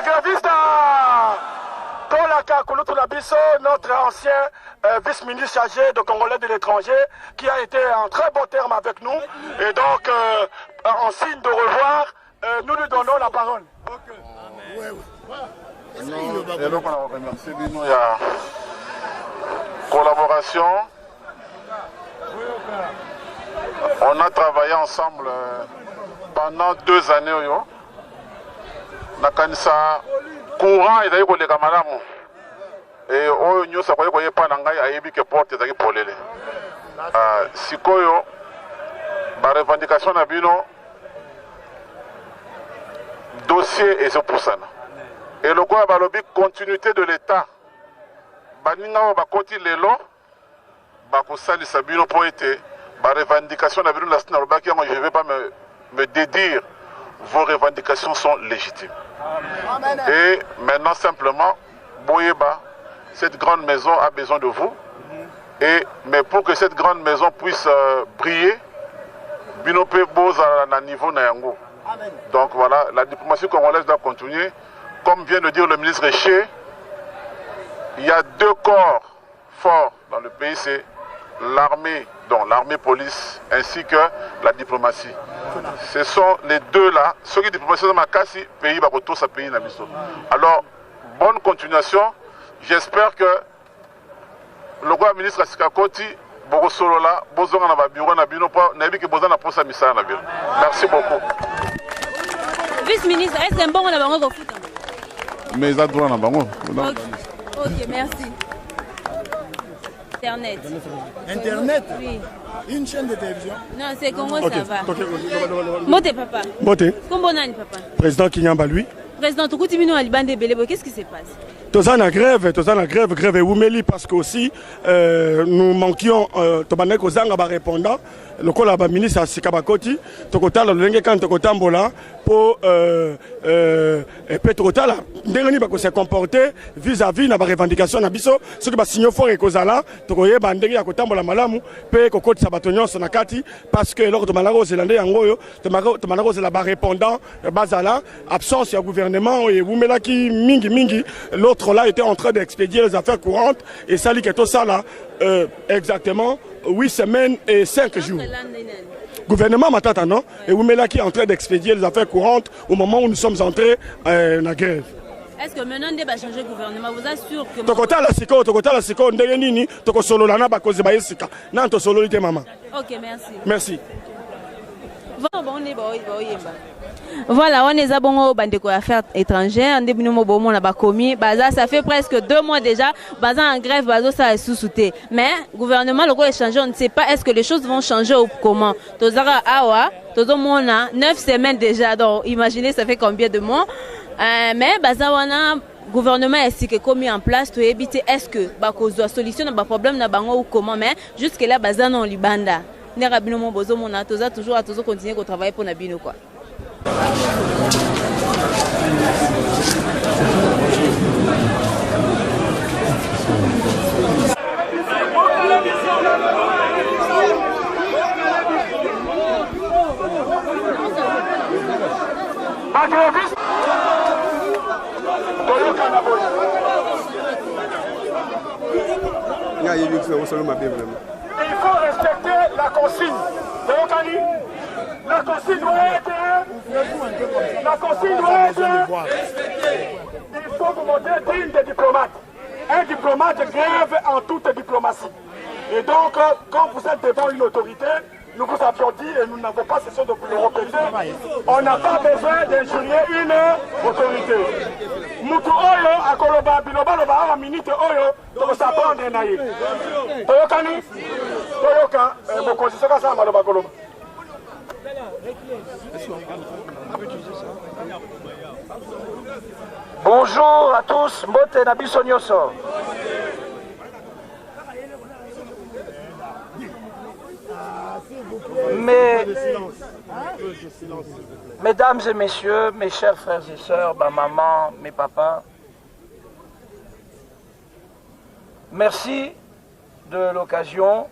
grévistes, Tolaka Kouloutou Labisso, notre ancien vice-ministre chargé de Congolais de l'étranger, qui a été en très bon terme avec nous. Et donc, en signe de revoir, nous lui donnons la parole. Et donc, on a remercié la collaboration. On a travaillé ensemble pendant 2 années. Nakanisa courant et d'ailleurs les camarades. Et on nous a pas pas n'angai a ébi que porte ezaki polele. Sikoyo ba revendication na bino dossier et ce pour ça. Et le quoi ba lobby continuité de l'État. Baninga ba koti lelo ba ko sali sabino pour été ba revendication na bino la sina lobaki je vais pas me dédire, vos revendications sont légitimes. Et maintenant simplement Boyeba, cette grande maison a besoin de vous. Mais pour que cette grande maison puisse briller, Binope Boza à niveau Nayango. Donc voilà, la diplomatie congolaise doit continuer. Comme vient de dire le ministre Richer, il y a 2 corps forts dans le pays, c'est l'armée, donc l'armée police, ainsi que la diplomatie. Ce sont les 2 là, ceux qui diplomatie dans ma casse, pays va retourner sa pays Nabiso. Alors, bonne continuation. J'espère que le roi ministre Asikakoti, Bogosolola, Bozonga na bureau na bino pa na biki bozana posa misala na bino. Merci beaucoup. Vice-ministre, est-ce que bon on a bango ko futa? Mais ça doit na bango. OK, merci. Internet. Internet? Oui. Une chaîne de télévision? Non, c'est Congo, okay. Ça va. Okay. Moté papa. Moté. Comment on a papa? Président Kinyamba lui. Président Tukuti Bino Alibande Belebo, qu'est-ce qui se passe? Tous en grève et Oumeli parce que aussi nous manquions Tobanek Ozanga répondant le collab ministre à Sikabakoti Tokota le Lenge quand Tokotambola pour Petrotala ndengani bako se comporter vis-à-vis na ba revendication na biso ce que ba signo fort et kozala tokoye ba ndenge ya kotambola malamu pe kokoti sabatonyon sonakati parce que lors de malaro zélandais yangoyo to malaro la ba répondant bazala absence ya gouvernement et Oumela qui mingi l'autre là était en train d'expédier les affaires courantes et ça dit que tout ça là exactement 8 semaines et 5 jours. Gouvernement Matata non et Oumela qui est en train d'expédier les affaires courantes au moment où nous sommes entrés en grève. Est-ce que maintenant on va changer le gouvernement? Vous assure que Tokota la siko ndenge nini toko solo lana ba koze ba yesika nan to solo lite maman. OK, merci. Merci. Voilà, on est à bon bandeko affaires étrangères, on est bon on a pas commis, ça fait presque 2 mois déjà, en grève, ça est sous-souté. Mais gouvernement le changé, on ne sait pas est-ce que les choses vont changer ou comment. Tozara awa, tozo mona 9 semaines déjà. Donc imaginez ça fait combien de mois. Mais wana gouvernement est-ce que commis en place to éviter est-ce que bakozo solution na problème na bango ou comment mais jusque là non libanda. Nera bino mo bozo mona toza toujours continuer à travailler pour na bino quoi. Il faut respecter la consigne. La consigne doit être il faut vous montrer digne des diplomates. Un diplomate grève en toute diplomatie. Et donc, quand vous êtes devant une autorité, nous vous applaudissons et nous n'avons pas cessé de vous le répéter. On n'a pas besoin d'injurier une autorité. Mutu oyo akoloba biloba loba a minute oyo to s'apprendre naïe. Toyokani toyoka mokonzi soka sa maloba koloba. Bonjour à tous, Mbote Nabiso Nyoso. Mesdames et messieurs, mes chers frères et sœurs, ma maman, mes papas, merci de l'occasion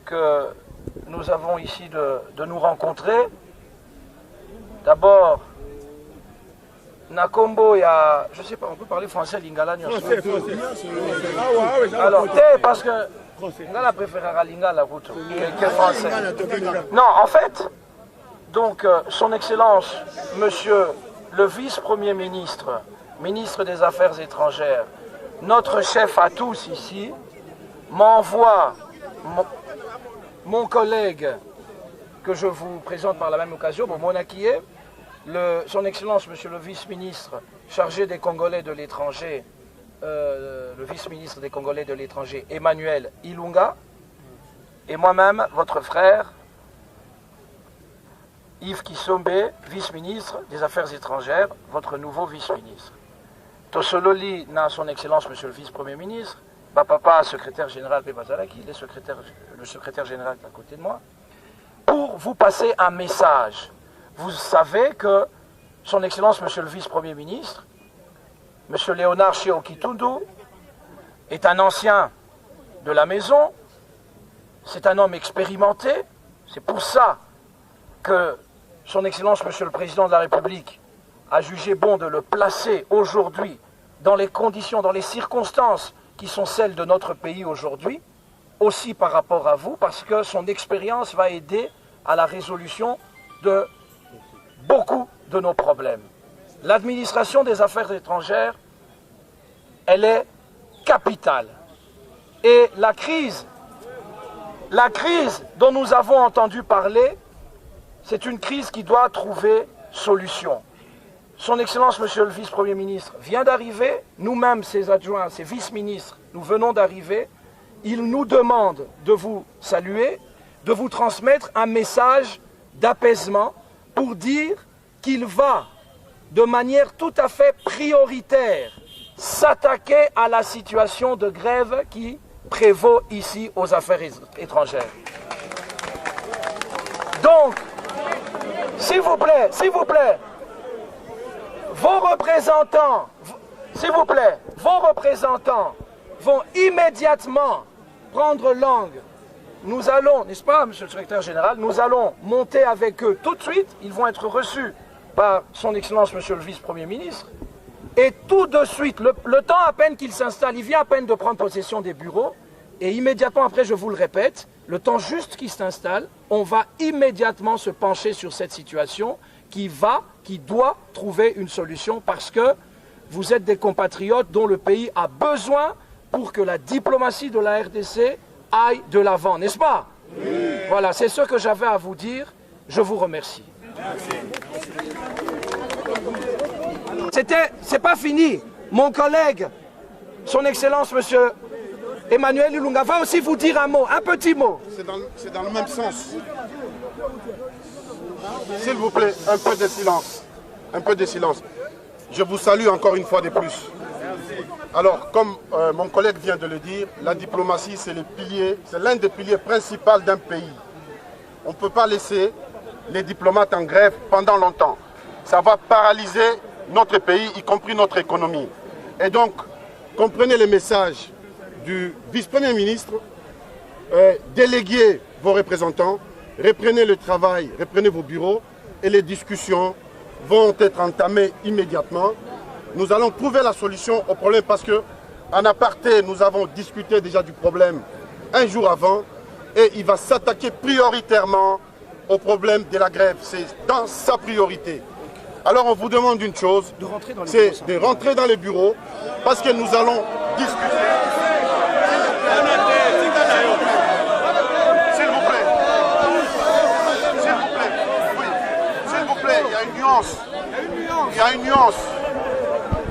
que nous avons ici de nous rencontrer. D'abord, Nakombo, il y a, je sais pas, on peut parler français, Lingala. Français. Alors, parce que Lingala préférera Lingala que français. Non, en fait, donc, son Excellence, Monsieur le Vice-Premier ministre, ministre des Affaires étrangères, notre chef à tous ici, m'envoie mon collègue que je vous présente par la même occasion, Monakié, son Excellence, Monsieur le Vice-ministre chargé des Congolais de l'étranger, le Vice-ministre des Congolais de l'étranger, Emmanuel Ilunga, et moi-même, votre frère, Yves Kisombe, vice-ministre des Affaires étrangères, votre nouveau vice-ministre. Tosololi n'a son Excellence, Monsieur le Vice-Premier ministre, Papa, secrétaire général Pebazalaki, le secrétaire général est à côté de moi, pour vous passer un message. Vous savez que son Excellence, Monsieur le Vice-Premier ministre, Monsieur Léonard Cheo-Kitundu, est un ancien de la maison, c'est un homme expérimenté, c'est pour ça que son Excellence, Monsieur le Président de la République, a jugé bon de le placer aujourd'hui dans les conditions, dans les circonstances qui sont celles de notre pays aujourd'hui, aussi par rapport à vous, parce que son expérience va aider à la résolution de beaucoup de nos problèmes. L'administration des affaires étrangères, elle est capitale. Et la crise dont nous avons entendu parler, c'est une crise qui doit trouver solution. Son Excellence, Monsieur le Vice-Premier ministre, vient d'arriver. Nous-mêmes, ses adjoints, ses vice-ministres, nous venons d'arriver. Il nous demande de vous saluer, de vous transmettre un message d'apaisement pour dire qu'il va, de manière tout à fait prioritaire, s'attaquer à la situation de grève qui prévaut ici aux affaires étrangères. Donc, s'il vous plaît, vos représentants vont immédiatement prendre langue. Nous allons, n'est-ce pas, Monsieur le Secrétaire Général, nous allons monter avec eux tout de suite. Ils vont être reçus par son Excellence, Monsieur le Vice-Premier ministre. Et tout de suite, le temps à peine qu'il s'installe, il vient à peine de prendre possession des bureaux. Et immédiatement après, je vous le répète, le temps juste qu'il s'installe, on va immédiatement se pencher sur cette situation qui doit trouver une solution parce que vous êtes des compatriotes dont le pays a besoin pour que la diplomatie de la RDC aille de l'avant, n'est-ce pas? Oui. Voilà, c'est ce que j'avais à vous dire. Je vous remercie. C'est pas fini. Mon collègue, son Excellence, Monsieur Emmanuel Ilunga, va aussi vous dire un mot, un petit mot. C'est dans le même sens. S'il vous plaît, un peu de silence. Un peu de silence. Je vous salue encore une fois de plus. Alors, comme mon collègue vient de le dire, la diplomatie, c'est l'un des piliers principaux d'un pays. On ne peut pas laisser les diplomates en grève pendant longtemps. Ça va paralyser notre pays, y compris notre économie. Et donc, comprenez le message du vice-premier ministre, déléguez vos représentants, reprenez le travail, reprenez vos bureaux et les discussions vont être entamées immédiatement. Nous allons trouver la solution au problème parce qu'en aparté, nous avons discuté déjà du problème un jour avant et il va s'attaquer prioritairement au problème de la grève. C'est dans sa priorité. Alors on vous demande une chose, c'est de rentrer dans les bureaux parce que nous allons discuter. S'il vous plaît. Oui. S'il vous plaît, il y a une nuance. Il y a une nuance.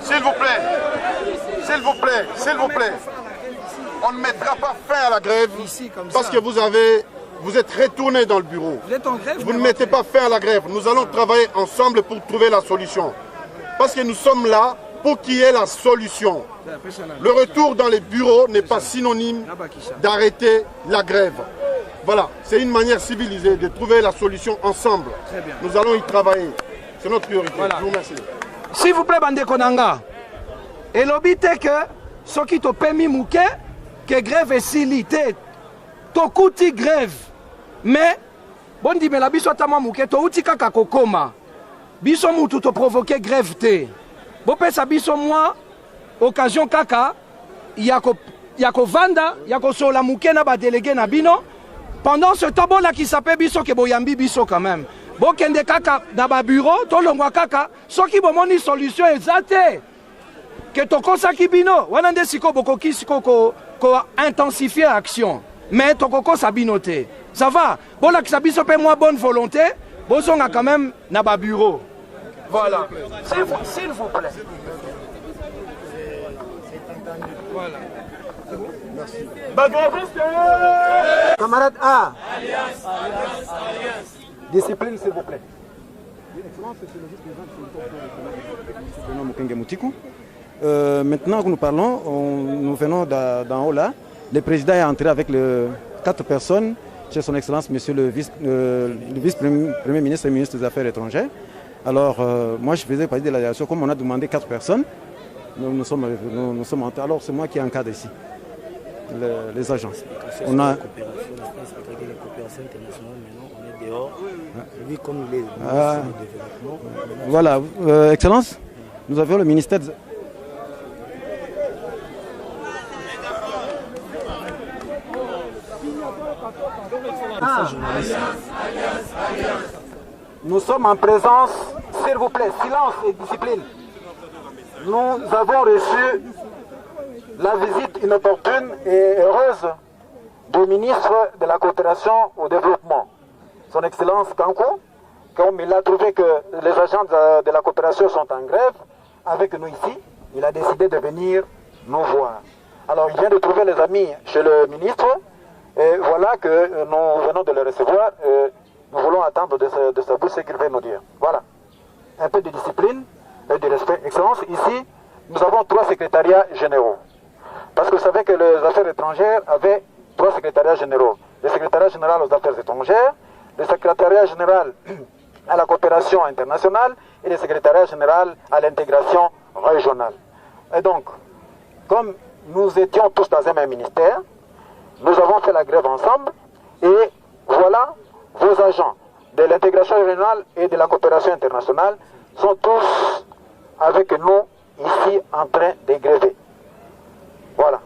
S'il vous plaît, on ne mettra pas fin à la grève parce que vous êtes retourné dans le bureau. Vous êtes en grève. Vous ne mettez pas fin à la grève. Nous allons travailler ensemble pour trouver la solution. Parce que nous sommes là pour qu'il y ait la solution. Le retour dans les bureaux n'est pas synonyme d'arrêter la grève. Voilà, c'est une manière civilisée de trouver la solution ensemble. Nous allons y travailler. C'est notre priorité. Voilà. Je vous remercie. S'il vous plaît, Bande Konanga, et l'obité que ce qui te permet mouké, que grève est silité, to kuti grève, mais bon dit mais la biso tama mouké, to uti kaka kokoma, biso moutou to provoquer grève te. bopesa biso mwa occasion kaka yako vanda yako sola muke na ba délégué na bino. Pendant ce temps bolakisa pe biso ke boyambi biso quand même. Bokende kaka na ba bureau to longwa kaka soki bomoni solution ezate ke tokosaki bino wana nde siko bokoki siko ko intensifier action mais tokokosa bino te. Ça va bolakisa biso pe moi bonne volonté bozonga quand même na ba bureau. Voilà. S'il vous plaît. Voilà. Merci. Camarade A. Discipline, s'il vous plaît. Maintenant que nous parlons, nous venons d'en haut là. Le président est entré avec 4 personnes chez son Excellence, Monsieur le vice-premier ministre et ministre des Affaires étrangères. Alors, moi, je faisais partie de la délégation. Comme on a demandé 4 personnes, nous sommes entrés. Alors, c'est moi qui encadre ici les agences. On a... Voilà, Excellence, nous avons le ministère de... Nous sommes en présence, s'il vous plaît, silence et discipline. Nous avons reçu la visite inopportune et heureuse du ministre de la coopération au développement, son Excellence Kanko, comme il a trouvé que les agents de la coopération sont en grève avec nous ici, il a décidé de venir nous voir. Alors il vient de trouver les amis chez le ministre, et voilà que nous venons de le recevoir, et nous voulons attendre de sa bouche ce qu'il va nous dire. Voilà, un peu de discipline et de respect. Excellence, ici, nous avons 3 secrétariats généraux. Parce que vous savez que les affaires étrangères avaient 3 secrétariats généraux. Le secrétariat général aux affaires étrangères, le secrétariat général à la coopération internationale et le secrétariat général à l'intégration régionale. Et donc, comme nous étions tous dans un même ministère, nous avons fait la grève ensemble et voilà, vos agents de l'intégration régionale et de la coopération internationale sont tous avec nous ici en train de gréver. Voilà.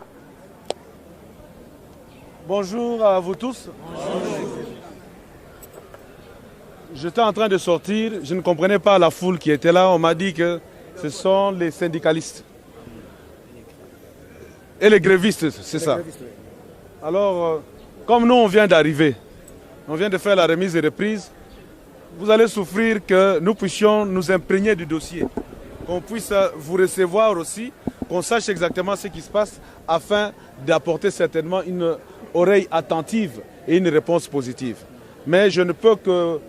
Bonjour à vous tous. Bonjour. J'étais en train de sortir, je ne comprenais pas la foule qui était là. On m'a dit que ce sont les syndicalistes. Et les grévistes, c'est ça. Alors, comme nous, on vient d'arriver, on vient de faire la remise et reprise, vous allez souffrir que nous puissions nous imprégner du dossier, qu'on puisse vous recevoir aussi, qu'on sache exactement ce qui se passe afin d'apporter certainement une oreille attentive et une réponse positive. Mais je ne peux que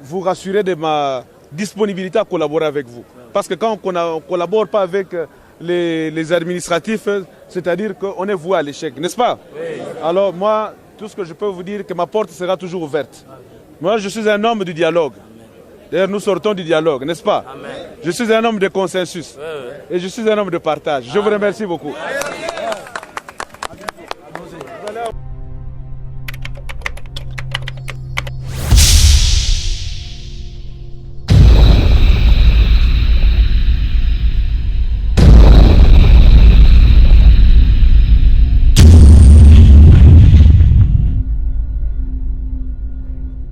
vous rassurer de ma disponibilité à collaborer avec vous. Parce que quand on ne collabore pas avec les administratifs, c'est-à-dire qu'on est voué à l'échec, n'est-ce pas? Oui. Alors moi, tout ce que je peux vous dire, que ma porte sera toujours ouverte. Moi, je suis un homme du dialogue. D'ailleurs, nous sortons du dialogue, n'est-ce pas? Amen. Je suis un homme de consensus. Oui, oui. Et je suis un homme de partage. Je vous remercie beaucoup.